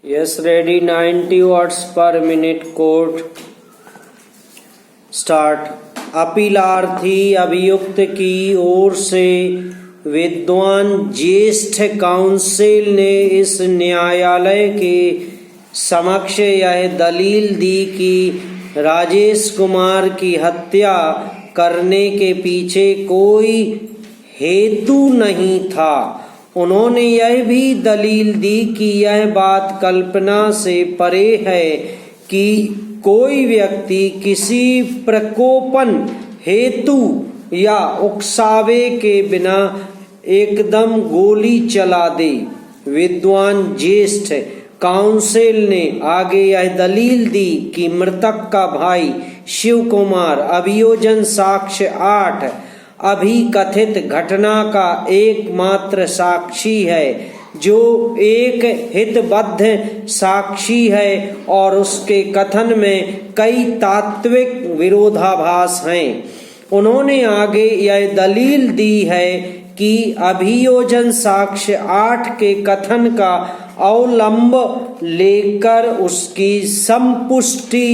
Yes, ready. 90 watts per minute. Court start. अपीलार्थी अभियुक्त की ओर से विद्वान ज्येष्ठ काउंसिल ने इस न्यायालय के समक्ष यह दलील दी कि राजेश कुमार की हत्या करने के पीछे कोई हेतु नहीं था। उन्होंने यह भी दलील दी कि यह बात कल्पना से परे है कि कोई व्यक्ति किसी प्रकोपन हेतु या उकसावे के बिना एकदम गोली चला दे। विद्वान ज्येष्ठ काउंसिल ने आगे यह दलील दी कि मृतक का भाई शिव कुमार अभियोजन साक्ष्य 8 अभिकथित घटना का एकमात्र साक्षी है, जो एक हितबद्ध साक्षी है और उसके कथन में कई तात्विक विरोधाभास हैं। उन्होंने आगे यह दलील दी है कि अभियोजन साक्ष्य 8 के कथन का अवलंब लेकर उसकी संपुष्टि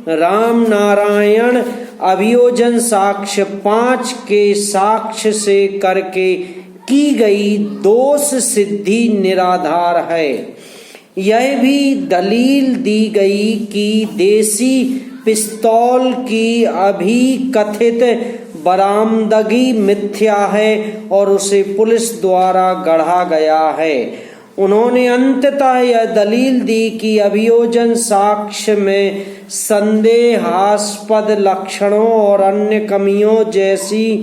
राम नारायण अभियोजन साक्ष्य 5 के साक्ष्य से करके की गई दोष सिद्धि निराधार है। यह भी दलील दी गई कि देसी पिस्तौल की अभिकथित बरामदगी मिथ्या है और उसे पुलिस द्वारा गढ़ा गया है। उन्होंने अंततः यह दलील दी कि अभियोजन साक्ष्य में संदेहास्पद लक्षणों और अन्य कमियों जैसी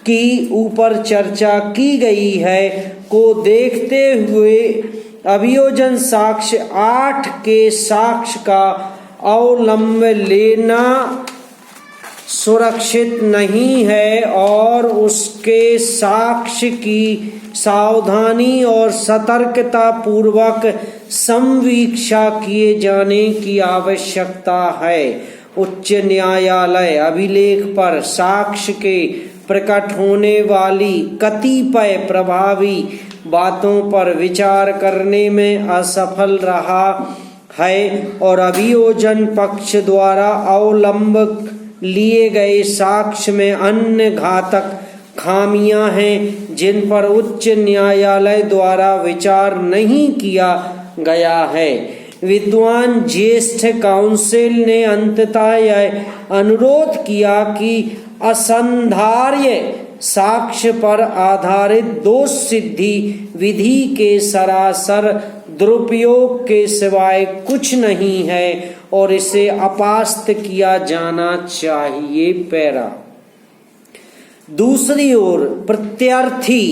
की ऊपर चर्चा की गई है को देखते हुए अभियोजन साक्ष्य 8 के साक्ष्य का अवलंब लेना सुरक्षित नहीं है और उसके साक्ष्य की सावधानी और सतर्कता पूर्वक संवीक्षा किए जाने की आवश्यकता है। उच्च न्यायालय अभिलेख पर साक्ष्य के प्रकट होने वाली कतिपय प्रभावी बातों पर विचार करने में असफल रहा है और अभियोजन पक्ष द्वारा अवलंब लिए गए साक्ष्य में अन्य घातक खामियां हैं जिन पर उच्च न्यायालय द्वारा विचार नहीं किया गया है। विद्वान ज्येष्ठ काउंसिल ने अंततः यह अनुरोध किया कि असंधार्य साक्ष्य पर आधारित दोष सिद्धि विधि के सरासर दुरुपयोग के सिवाय कुछ नहीं है और इसे अपास्त किया जाना चाहिए। पैरा दूसरी ओर प्रत्यार्थी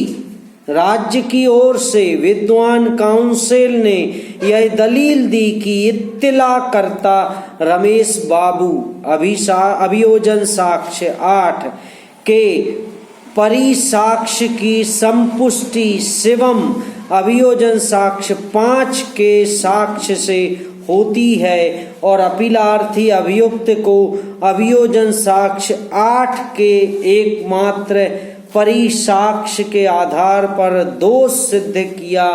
राज्य की ओर से विद्वान काउंसिल ने यह दलील दी कि इत्तिला करता रमेश बाबू अभियोजन साक्ष्य 8 के परिसाक्ष्य की संपुष्टि शिवम अभियोजन साक्ष्य 5 के साक्ष्य से होती है और अपीलार्थी अभियुक्त को अभियोजन साक्ष्य 8 के एकमात्र परिसाक्ष्य के आधार पर दोष सिद्ध किया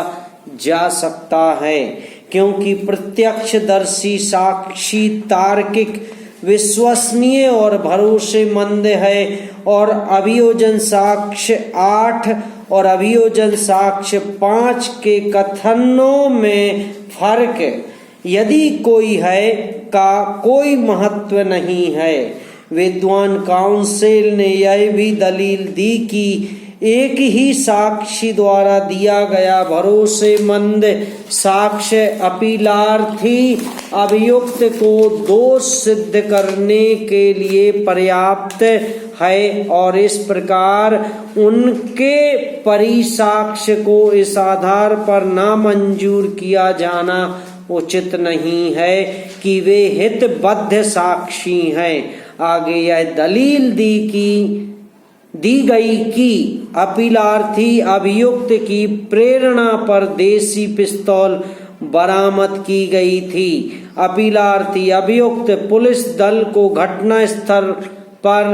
जा सकता है, क्योंकि प्रत्यक्षदर्शी साक्षी तार्किक विश्वसनीय और भरोसेमंद है और अभियोजन साक्ष्य 8 और अभियोजन साक्ष्य 5 के कथनों में फर्क यदि कोई है का कोई महत्व नहीं है। विद्वान काउंसिल ने यह भी दलील दी कि एक ही साक्षी द्वारा दिया गया भरोसेमंद साक्ष्य अपीलार्थी अभियुक्त को दोष सिद्ध करने के लिए पर्याप्त है और इस प्रकार उनके परिसाक्ष्य को इस आधार पर नामंजूर किया जाना उचित नहीं है कि वे हितबद्ध साक्षी हैं। आगे यह दलील दी गई कि अपीलार्थी अभियुक्त की प्रेरणा पर देसी पिस्तौल बरामद की गई थी। अपीलार्थी अभियुक्त पुलिस दल को घटना स्थल पर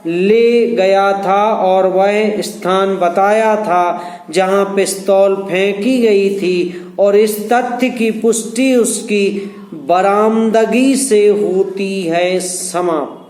ले गया था और वह स्थान बताया था जहां पिस्तौल फेंकी गई थी, और इस तथ्य की पुष्टि उसकी बरामदगी से होती है। समाप्त।